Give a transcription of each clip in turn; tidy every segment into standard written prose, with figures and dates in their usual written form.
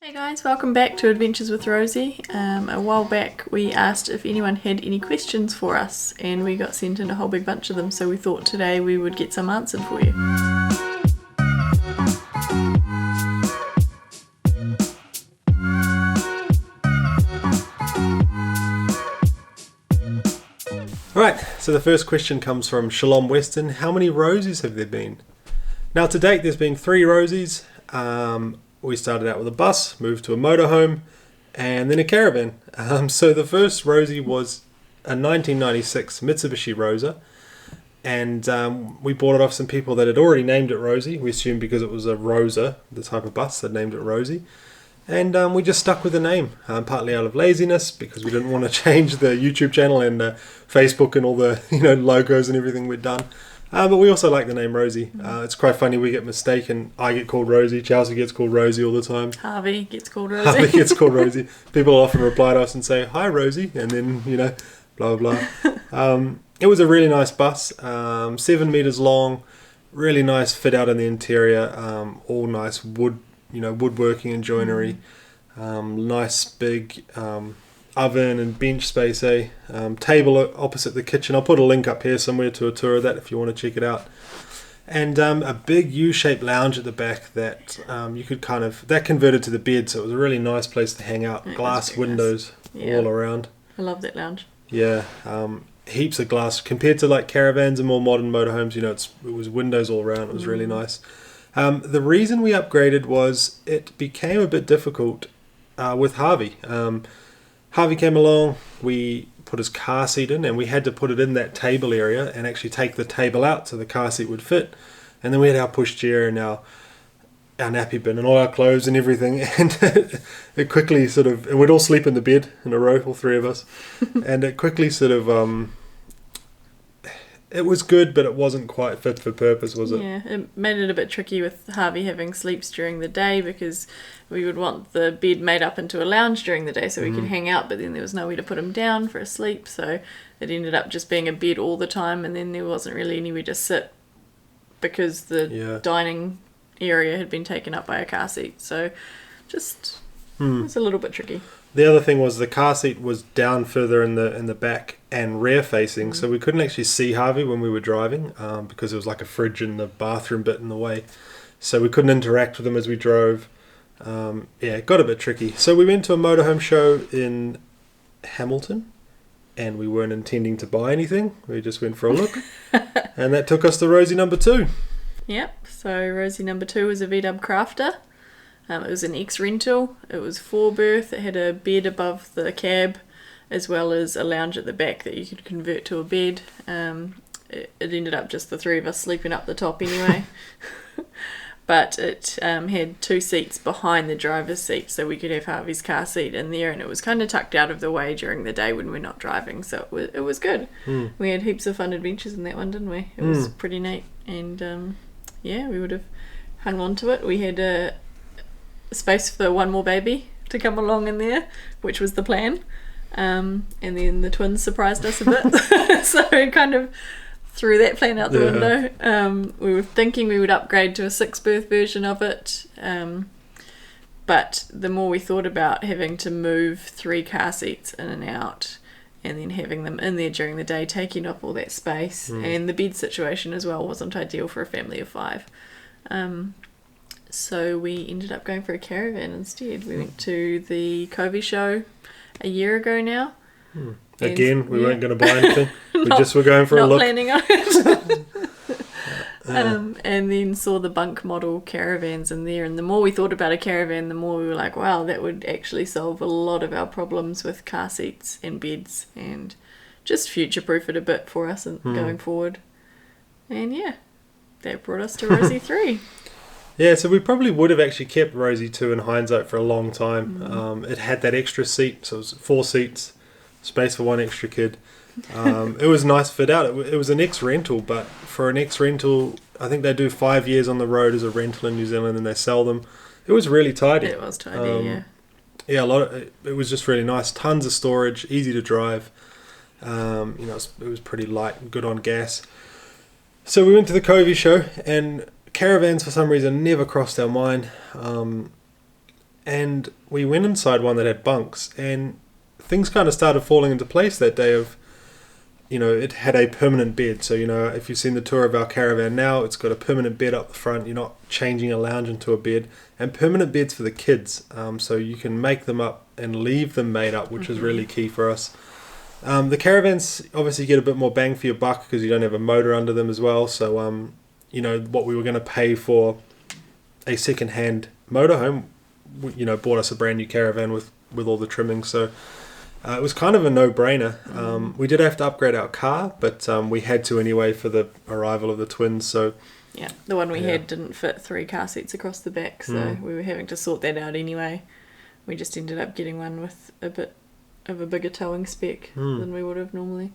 Hey guys, welcome back to Adventures with Rosie. A while back we asked if anyone had any questions for us and we got sent in a whole big bunch of them, so we thought today we would get some answered for you. Alright, so the first question comes from Shalom Weston. How many Rosies have there been? Now to date there's been 3 Rosies. We started out with a bus, moved to a motorhome, and then a caravan. So the first Rosie was a 1996 Mitsubishi Rosa, and we bought it off some people that had already named it Rosie. We assumed because it was a Rosa, the type of bus, that named it Rosie. And we just stuck with the name, partly out of laziness, because we didn't want to change the YouTube channel and Facebook and all the logos and everything we'd done. But we also like the name Rosie. It's quite funny, we get mistaken. I get called Rosie, Chelsea gets called Rosie all the time. Harvey gets called Rosie. Harvey gets called Rosie. People often reply to us and say, "Hi Rosie," and then, blah, blah, blah. It was a really nice bus, 7 meters long, really nice fit out in the interior, all nice wood, woodworking and joinery, nice big oven and bench space, table opposite the kitchen. I'll put a link up here somewhere to a tour of that if you want to check it out. And a big U-shaped lounge at the back that you could that converted to the bed, so it was a really nice place to hang out. Glass windows all around. I love that lounge. Yeah, heaps of glass compared to like caravans and more modern motorhomes. It was windows all around. It was really nice. The reason we upgraded was it became a bit difficult with Harvey. Harvey came along, we put his car seat in, and we had to put it in that table area and actually take the table out so the car seat would fit. And then we had our pushchair and our nappy bin and all our clothes and everything, and it quickly and we'd all sleep in the bed in a row, all 3 of us, and it quickly it was good, but it wasn't quite fit for purpose, was it? Yeah, it made it a bit tricky with Harvey having sleeps during the day, because we would want the bed made up into a lounge during the day so we could hang out, but then there was nowhere to put him down for a sleep, so it ended up just being a bed all the time, and then there wasn't really anywhere to sit because the dining area had been taken up by a car seat, so just it was a little bit tricky. The other thing was the car seat was down further in the back and rear facing, so we couldn't actually see Harvey when we were driving, because there was like a fridge in the bathroom bit in the way, so we couldn't interact with him as we drove. It got a bit tricky. So we went to a motorhome show in Hamilton, and we weren't intending to buy anything. We just went for a look, and that took us to Rosie number 2. Yep, so Rosie number 2 was a VW Crafter. It was an ex-rental. It was 4-berth. It had a bed above the cab, as well as a lounge at the back that you could convert to a bed. It ended up just the 3 of us sleeping up the top anyway. But it had 2 seats behind the driver's seat, so we could have Harvey's car seat in there, and it was kind of tucked out of the way during the day when we're not driving, so it was good. We had heaps of fun adventures in that one, didn't we? It was pretty neat, and we would have hung on to it. We had a space for one more baby to come along in there, which was the plan, and then the twins surprised us a bit, so we kind of threw that plan out the window. We were thinking we would upgrade to a 6-berth version of it, but the more we thought about having to move 3 car seats in and out and then having them in there during the day, taking up all that space, and the bed situation as well wasn't ideal for a family of 5. So we ended up going for a caravan instead. We went to the Covey show a year ago now. Again, we weren't going to buy anything. We just were going for a look. Not planning on it. And then saw the bunk model caravans in there. And the more we thought about a caravan, the more we were like, wow, that would actually solve a lot of our problems with car seats and beds, and just future-proof it a bit for us going forward. And that brought us to Rosie 3. Yeah, so we probably would have actually kept Rosie 2 in hindsight for a long time. It had that extra seat, so it was 4 seats, space for 1 extra kid. It was nice fit out. It was an ex-rental, but for an ex-rental, I think they do 5 years on the road as a rental in New Zealand, and they sell them. It was really tidy. It was tidy, Yeah, it was just really nice. Tons of storage, easy to drive. It was pretty light, good on gas. So we went to the Covey show, and caravans for some reason never crossed our mind. and we went inside one that had bunks, and things kind of started falling into place that day of, it had a permanent bed. So, if you've seen the tour of our caravan now, it's got a permanent bed up the front. You're not changing a lounge into a bed. And permanent beds for the kids. So you can make them up and leave them made up, which is really key for us. The caravans obviously get a bit more bang for your buck because you don't have a motor under them as well. So, what we were going to pay for a second-hand motorhome, bought us a brand new caravan with all the trimmings. So it was kind of a no-brainer. We did have to upgrade our car, but we had to anyway for the arrival of the twins. So yeah, the one we had didn't fit 3 car seats across the back, so we were having to sort that out anyway. We just ended up getting one with a bit of a bigger towing spec than we would have normally.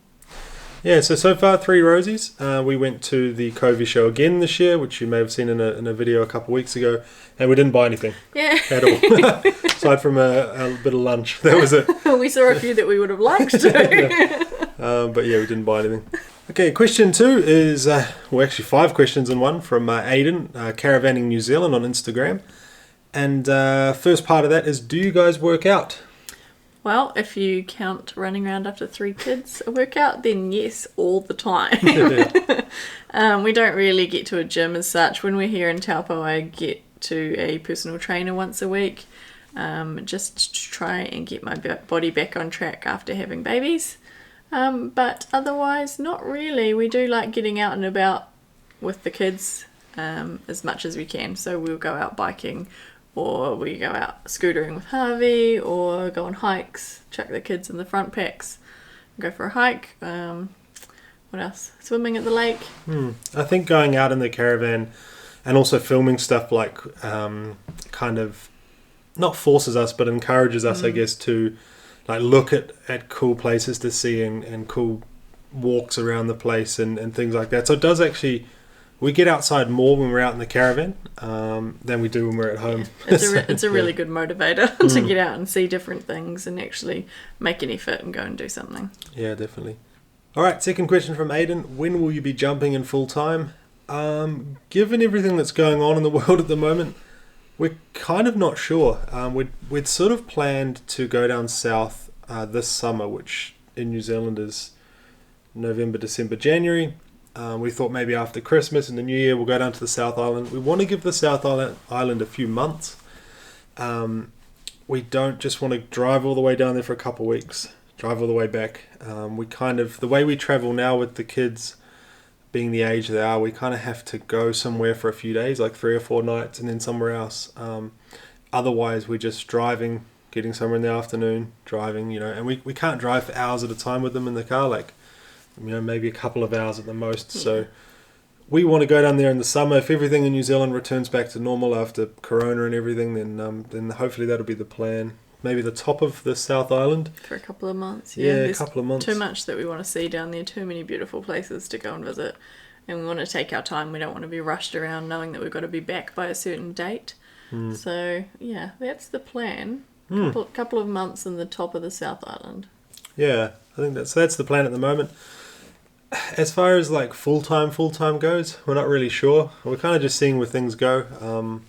Yeah, so far 3 Rosies. We went to the Covey show again this year, which you may have seen in a video a couple of weeks ago, and we didn't buy anything at all, aside from a bit of lunch. That was it. We saw a few that we would have liked to. But yeah, we didn't buy anything. Okay, question 2 is, actually 5 questions in one from Aidan, Caravanning New Zealand on Instagram. And first part of that is, do you guys work out? Well, if you count running around after 3 kids a workout, then yes, all the time. We don't really get to a gym as such. When we're here in Taupo, I get to a personal trainer once a week, just to try and get my body back on track after having babies. But otherwise, not really. We do like getting out and about with the kids as much as we can. So we'll go out biking, or we go out scootering with Harvey, or go on hikes, chuck the kids in the front packs, go for a hike. What else? Swimming at the lake. I think going out in the caravan and also filming stuff like kind of not forces us but encourages us, I guess, to like look at cool places to see and cool walks around the place and things like that. So it does actually, we get outside more when we're out in the caravan than we do when we're at home. Yeah. It's a really good motivator to get out and see different things and actually make an effort and go and do something. Yeah, definitely. All right, second question from Aidan. When will you be jumping in full time? Given everything that's going on in the world at the moment, we're kind of not sure. We'd sort of planned to go down south this summer, which in New Zealand is November, December, January. We thought maybe after Christmas and the New Year we'll go down to the South Island. We want to give the South Island a few months. We don't just want to drive all the way down there for a couple of weeks, drive all the way back. The way we travel now with the kids being the age they are, we kind of have to go somewhere for a few days, like 3 or 4 nights, and then somewhere else. Otherwise, we're just driving, getting somewhere in the afternoon, driving, and we can't drive for hours at a time with them in the car, like, maybe a couple of hours at the most. So we want to go down there in the summer. If everything in New Zealand returns back to normal after Corona and everything, then hopefully that'll be the plan. Maybe the top of the South Island. For a couple of months, yeah. A couple of months. Too much that we want to see down there, too many beautiful places to go and visit. And we want to take our time. We don't want to be rushed around knowing that we've got to be back by a certain date. So, yeah, that's the plan. Couple of months in the top of the South Island. Yeah, I think that's the plan at the moment. As far as like full-time goes, we're not really sure. We're kind of just seeing where things go.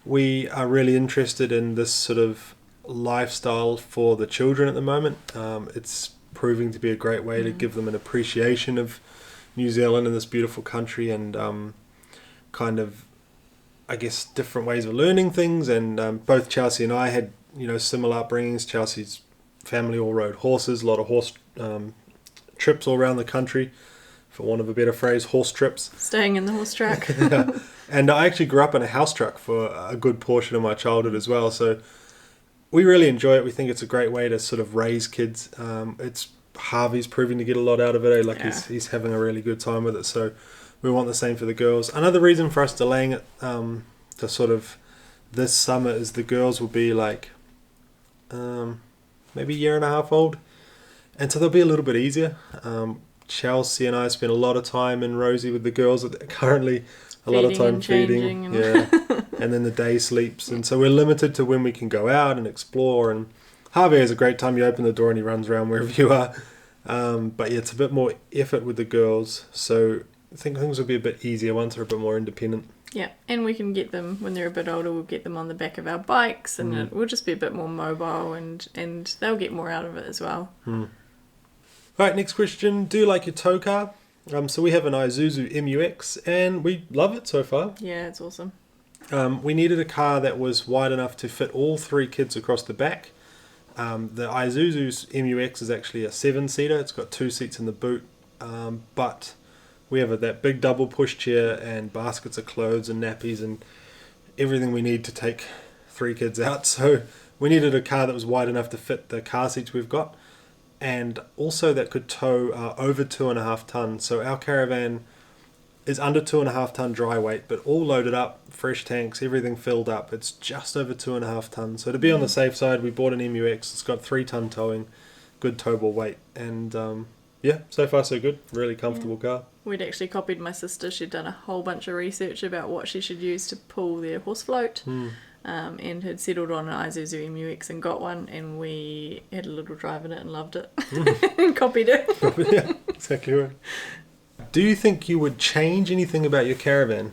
We are really interested in this sort of lifestyle for the children at the moment. It's proving to be a great way to give them an appreciation of New Zealand and this beautiful country, and kind of, I guess, different ways of learning things. And both Chelsea and I had similar upbringings. Chelsea's family all rode horses, a lot of horse trips all around the country, for want of a better phrase, horse trips. Staying in the horse track. Yeah. And I actually grew up in a house truck for a good portion of my childhood as well, so we really enjoy it. We think it's a great way to sort of raise kids. Harvey's proving to get a lot out of it. He's having a really good time with it, so we want the same for the girls. Another reason for us delaying it to sort of this summer is the girls will be like maybe a year and a half old, and so they'll be a little bit easier. Chelsea and I spend a lot of time in Rosy with the girls currently, a lot of time feeding, and then the day sleeps, and so we're limited to when we can go out and explore. And Harvey has a great time. You open the door and he runs around wherever you are. But yeah, it's a bit more effort with the girls, so I think things will be a bit easier once they're a bit more independent. Yeah, and we can get them when they're a bit older. We'll get them on the back of our bikes, and it will just be a bit more mobile, and they'll get more out of it as well. All right, next question. Do you like your tow car? So we have an Isuzu MUX, and we love it so far. Yeah, it's awesome. We needed a car that was wide enough to fit all 3 kids across the back. The Isuzu's MUX is actually a 7-seater. It's got 2 seats in the boot, but we have that big double pushchair and baskets of clothes and nappies and everything we need to take 3 kids out. So we needed a car that was wide enough to fit the car seats we've got, and also that could tow over 2.5 tons. So our caravan is under 2.5 ton dry weight, but all loaded up, fresh tanks, everything filled up. It's just over 2.5 tons. So to be on the safe side, we bought an MUX. It's got 3 ton towing, good towable weight, and yeah, so far so good. Really comfortable car. We'd actually copied my sister. She'd done a whole bunch of research about what she should use to pull their horse float, and had settled on an Isuzu MUX and got one, and we had a little drive in it and loved it, and copied it. Yeah, exactly right. Do you think you would change anything about your caravan?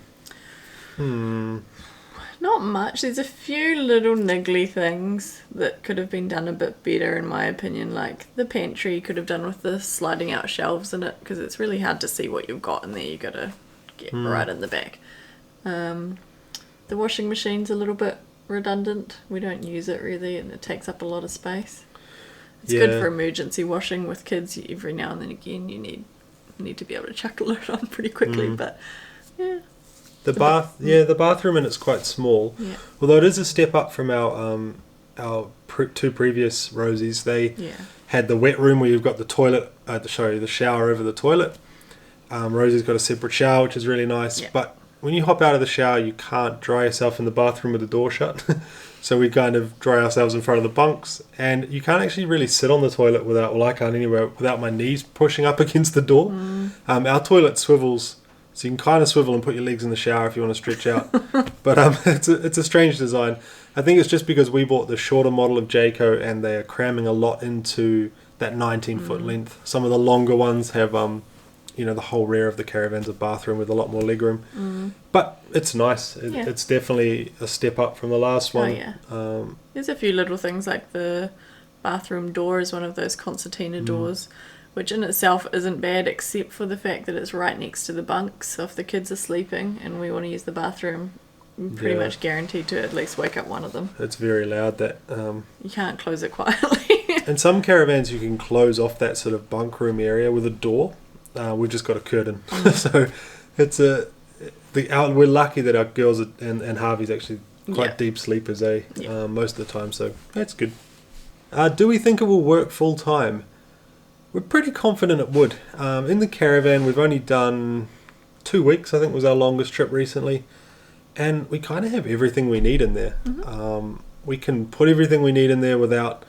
Not much. There's a few little niggly things that could have been done a bit better, in my opinion. Like the pantry could have done with the sliding out shelves in it, because it's really hard to see what you've got in there. You got to get right in the back. The washing machine's a little bit redundant. We don't use it really, and it takes up a lot of space. It's good for emergency washing with kids. Every now and then again, you need to be able to chuck a load on pretty quickly, but yeah. The bathroom in it's quite small. Yeah. Although it is a step up from our 2 previous Rosies. They had the wet room where you've got the toilet, the shower over the toilet. Rosie's got a separate shower, which is really nice. Yeah. But when you hop out of the shower, you can't dry yourself in the bathroom with the door shut. So we kind of dry ourselves in front of the bunks, and you can't actually really sit on the toilet I can't anywhere, without my knees pushing up against the door. Our toilet swivels, so you can kind of swivel and put your legs in the shower if you want to stretch out. But it's a strange design. I think it's just because we bought the shorter model of Jayco, and they are cramming a lot into that 19-foot length. Some of the longer ones have the whole rear of the caravan's a bathroom with a lot more legroom. But it's nice. It's definitely a step up from the last one. Oh, yeah. There's a few little things, like the bathroom door is one of those concertina doors, which in itself isn't bad, except for the fact that it's right next to the bunks. So if the kids are sleeping and we want to use the bathroom, we're pretty much guaranteed to at least wake up one of them. It's very loud. That you can't close it quietly. In some caravans, you can close off that sort of bunk room area with a door. We've just got a curtain. So it's we're lucky that our girls and Harvey's actually quite deep sleepers, most of the time. So that's good. Do we think it will work full time? We're pretty confident it would. In the caravan, we've only done 2 weeks, I think was our longest trip recently. And we kind of have everything we need in there. We can put everything we need in there without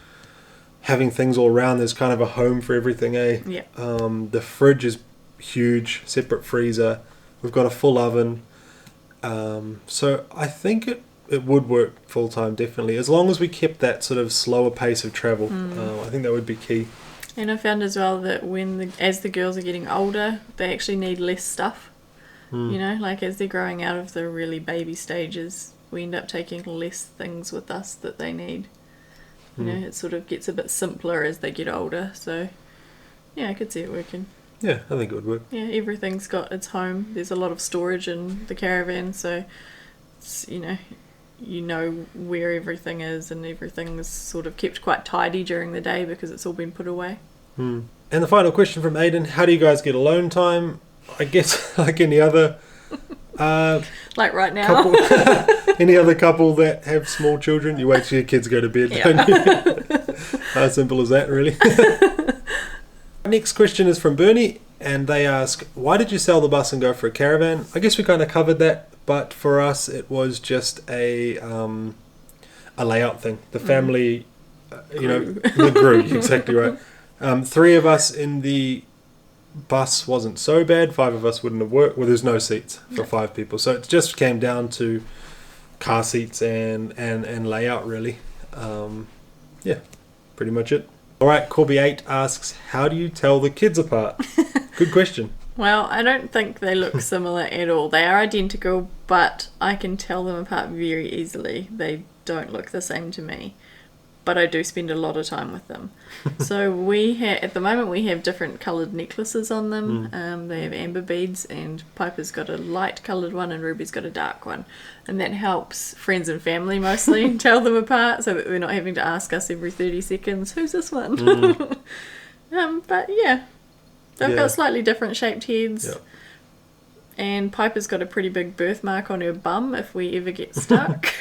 having things all around. There's kind of a home for everything, Yeah. The fridge is huge, separate freezer. We've got a full oven. So I think it would work full time, definitely, as long as we kept that sort of slower pace of travel. I think that would be key. And I found as well that as the girls are getting older, they actually need less stuff. Like as they're growing out of the really baby stages, we end up taking less things with us that they need. It sort of gets a bit simpler as they get older. So, yeah, I could see it working. Yeah, I think it would work. Yeah, everything's got its home. There's a lot of storage in the caravan, so it's, you know where everything is, and everything's sort of kept quite tidy during the day because it's all been put away. And the final question from Aidan: how do you guys get alone time? I guess like any other like right now. Couple, any other couple that have small children, you wait till your kids go to bed, don't you? How simple as that, really. Next question is from Bernie, and they ask, why did you sell the bus and go for a caravan? I guess we kind of covered that, but for us it was just a layout thing. The family, the grew, exactly right. 3 of us in the bus wasn't so bad. 5 of us wouldn't have worked. Well, there's no seats for 5 people, so it just came down to car seats and layout, really. Pretty much it. All right, Corby8 asks, how do you tell the kids apart? Good question. Well, I don't think they look similar at all. They are identical, but I can tell them apart very easily. They don't look the same to me, but I do spend a lot of time with them. So at the moment we have different coloured necklaces on them. They have amber beads, and Piper's got a light coloured one and Ruby's got a dark one, and that helps friends and family mostly tell them apart, so that they're not having to ask us every 30 seconds, who's this one? But yeah, they've got slightly different shaped heads. Yep. And Piper's got a pretty big birthmark on her bum if we ever get stuck.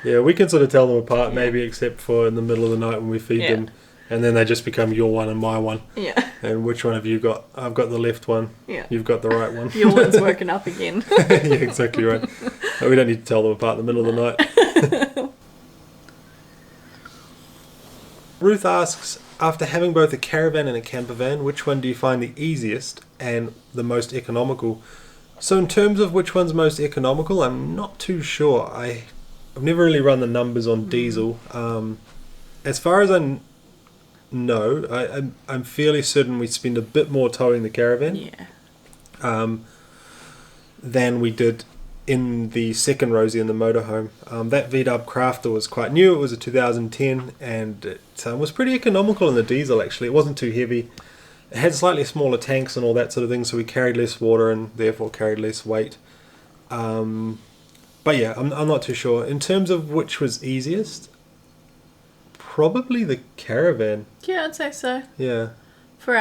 Yeah, we can sort of tell them apart, maybe except for in the middle of the night when we feed them, and then they just become your one and my one. Yeah. And which one have you got? I've got the left one. Yeah. You've got the right one. Your one's woken up again. Yeah, exactly right. But we don't need to tell them apart in the middle of the night. Ruth asks, after having both a caravan and a camper van, which one do you find the easiest and the most economical? So in terms of which one's most economical, I'm not too sure. I've never really run the numbers on diesel. As far as I know, I'm fairly certain we spend a bit more towing the caravan than we did in the second Rosy in the motorhome. That VW Crafter was quite new. It was a 2010, and it was pretty economical in the diesel, actually. It wasn't too heavy. It had slightly smaller tanks and all that sort of thing, so we carried less water and therefore carried less weight. But yeah, I'm not too sure. In terms of which was easiest, probably the caravan. Yeah, I'd say so. Yeah. For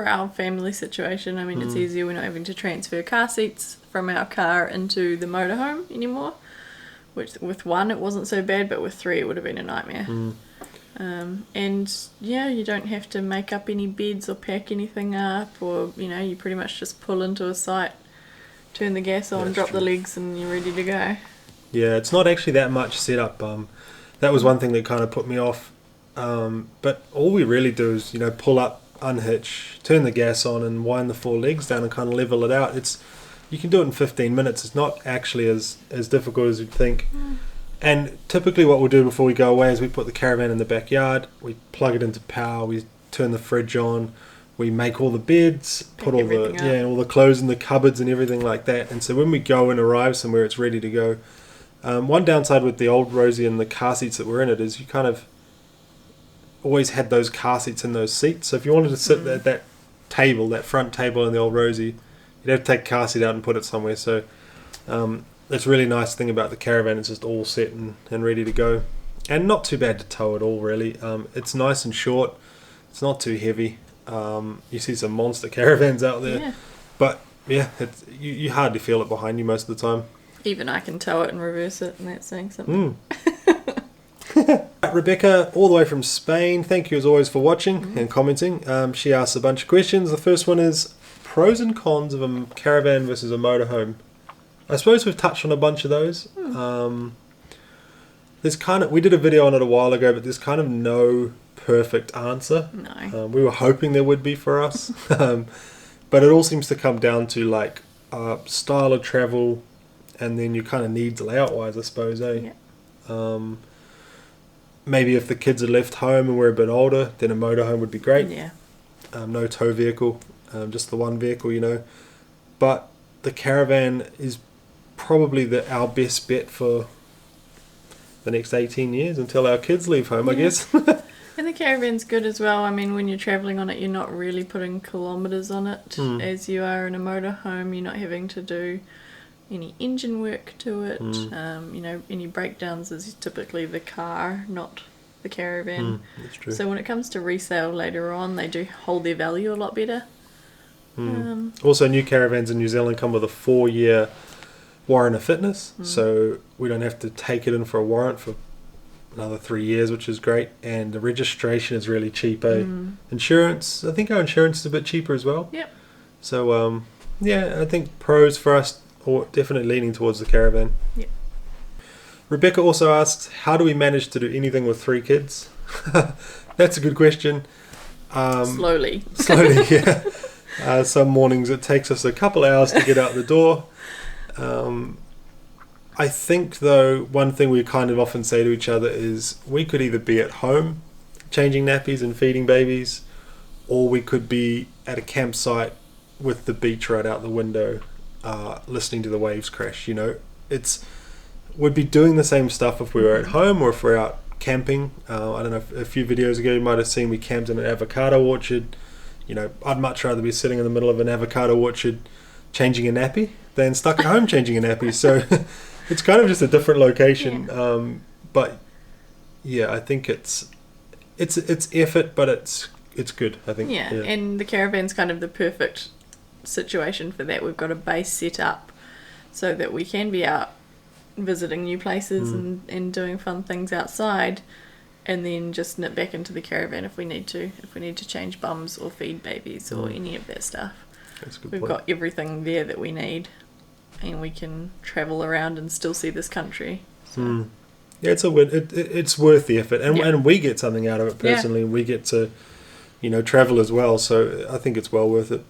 our family situation, I mean, it's easier. We're not having to transfer car seats from our car into the motorhome anymore. Which with one it wasn't so bad, but with three it would have been a nightmare. And yeah, you don't have to make up any beds or pack anything up, or you pretty much just pull into a site, turn the gas on, drop the legs, and you're ready to go. Yeah, it's not actually that much setup. That was one thing that kind of put me off. But all we really do is pull up, unhitch, turn the gas on, and wind the four legs down and kind of level it out. You can do it in 15 minutes. It's not actually as difficult as you'd think. And typically what we'll do before we go away is we put the caravan in the backyard, we plug it into power, we turn the fridge on, we make all the beds, put all the clothes in the cupboards and everything like that. And so when we go and arrive somewhere, it's ready to go. One downside with the old Rosy and the car seats that were in it is you kind of always had those car seats in those seats. So if you wanted to sit at that table, that front table in the old Rosy, you'd have to take the car seat out and put it somewhere. So that's a really nice thing about the caravan. It's just all set and ready to go. And not too bad to tow at all, really. It's nice and short. It's not too heavy. You see some monster caravans out there. Yeah. But yeah, you hardly feel it behind you most of the time. Even I can tow it and reverse it, and that's saying something. Rebecca, all the way from Spain, thank you as always for watching and commenting. She asks a bunch of questions. The first one is pros and cons of a caravan versus a motorhome. I suppose we've touched on a bunch of those. We did a video on it a while ago, but there's kind of no perfect answer. No. We were hoping there would be for us. But it all seems to come down to style of travel, and then your kind of needs layout wise, I suppose, eh? Yeah. Maybe if the kids are left home and we're a bit older, then a motorhome would be great. Yeah. No tow vehicle, just the one vehicle, But the caravan is probably our best bet for the next 18 years until our kids leave home, I guess. And the caravan's good as well. I mean, when you're travelling on it, you're not really putting kilometres on it as you are in a motorhome. You're not having to do any engine work to it. Any breakdowns is typically the car, not the caravan. That's true. So when it comes to resale later on, they do hold their value a lot better. Also, new caravans in New Zealand come with a 4-year warrant of fitness, so we don't have to take it in for a warrant for another 3 years, which is great. And the registration is really cheap. Insurance, I think our insurance is a bit cheaper as well. Yep. So I think pros for us, or definitely leaning towards the caravan. Yep. Rebecca also asks, how do we manage to do anything with 3 kids? That's a good question. Slowly, yeah. Some mornings it takes us a couple hours to get out the door. I think, though, one thing we kind of often say to each other is we could either be at home changing nappies and feeding babies, or we could be at a campsite with the beach right out the window, listening to the waves crash. You know, we'd be doing the same stuff if we were at home or if we're out camping. I don't know, a few videos ago you might have seen we camped in an avocado orchard. You know, I'd much rather be sitting in the middle of an avocado orchard changing a nappy than stuck at home changing a nappy. So it's kind of just a different location. Yeah. But yeah, I think it's effort, but it's good, I think. Yeah, and the caravan's kind of the perfect situation for that. We've got a base set up so that we can be out visiting new places and doing fun things outside, and then just nip back into the caravan if we need to change bums or feed babies or any of that stuff. That's a good We've point. got everything there that we need, and we can travel around and still see this country. So. Yeah, it's worth the effort, and we get something out of it personally. We get to, you know, travel as well, so I think it's well worth it.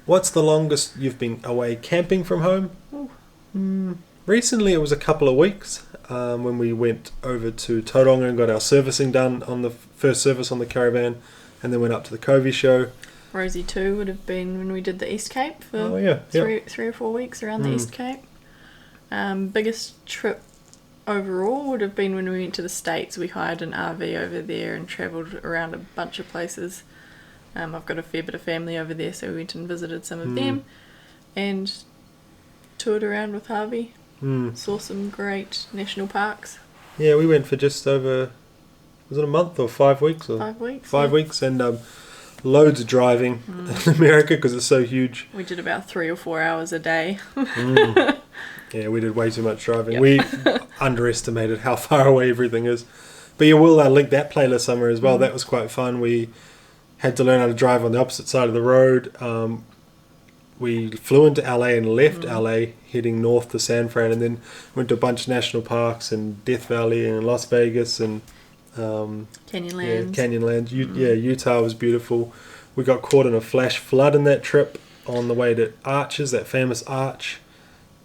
What's the longest you've been away camping from home? Recently it was a couple of weeks when we went over to Tauranga and got our servicing done on the first service on the caravan, and then went up to the Covey show. Rosy 2 would have been when we did the East Cape for 3 or 4 weeks around the East Cape. Biggest trip overall would have been when we went to the States. We hired an RV over there and travelled around a bunch of places. I've got a fair bit of family over there, so we went and visited some of them and toured around with Harvey. Saw some great national parks. Yeah, we went for just over, was it a month or 5 weeks? 5 weeks. 5 weeks, and loads of driving in America because it's so huge. We did about 3 or 4 hours a day. Yeah, we did way too much driving. We underestimated how far away everything is. But yeah, we'll link that playlist somewhere as well. That was quite fun. We had to learn how to drive on the opposite side of the road. We flew into LA and left LA, heading north to San Fran, and then went to a bunch of national parks and Death Valley and Las Vegas and Canyonlands. Yeah, Canyonlands. Utah was beautiful. We got caught in a flash flood in that trip on the way to Arches, that famous arch.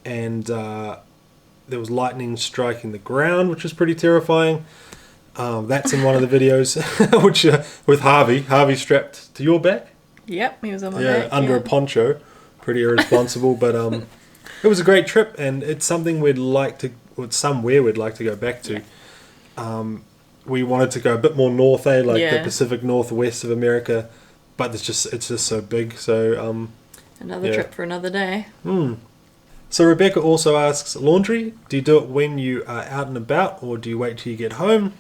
And there was lightning striking the ground, which was pretty terrifying. That's in one of the videos, which with Harvey strapped to your back. Yep, he was on my back. Under a poncho. Pretty irresponsible, but it was a great trip, and it's something somewhere we'd like to go back to. We wanted to go a bit more north, the Pacific Northwest of America, but it's just so big. So another trip for another day. So Rebecca also asks, laundry, do you do it when you are out and about, or do you wait till you get home?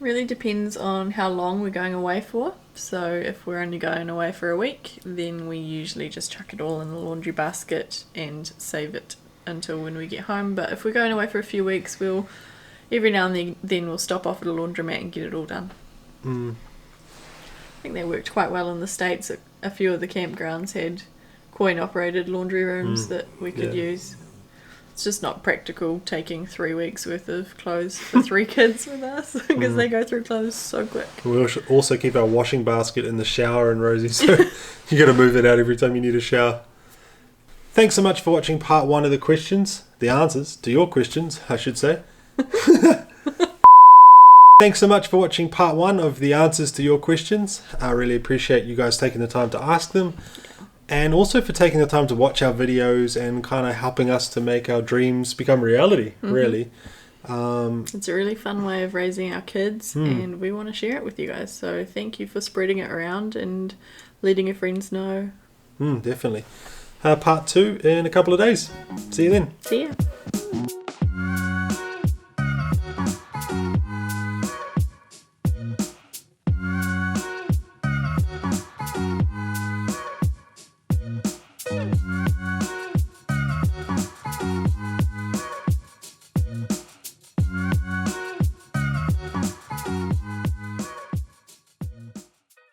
Really depends on how long we're going away for. So if we're only going away for a week, then we usually just chuck it all in the laundry basket and save it until when we get home. But if we're going away for a few weeks, we'll every now and then we'll stop off at a laundromat and get it all done. I think that worked quite well in the States. A few of the campgrounds had coin-operated laundry rooms that we could use. It's just not practical taking 3 weeks worth of clothes for 3 kids with us because they go through clothes so quick. We should also keep our washing basket in the shower in Rosy, so you got to move it out every time you need a shower. Thanks so much for watching part 1 of the answers to your questions, I should say. Thanks so much for watching part 1 of the answers to your questions. I really appreciate you guys taking the time to ask them. And also for taking the time to watch our videos and kind of helping us to make our dreams become reality, really. It's a really fun way of raising our kids, and we want to share it with you guys. So thank you for spreading it around and letting your friends know. Definitely. Part 2 in a couple of days. See you then. See ya.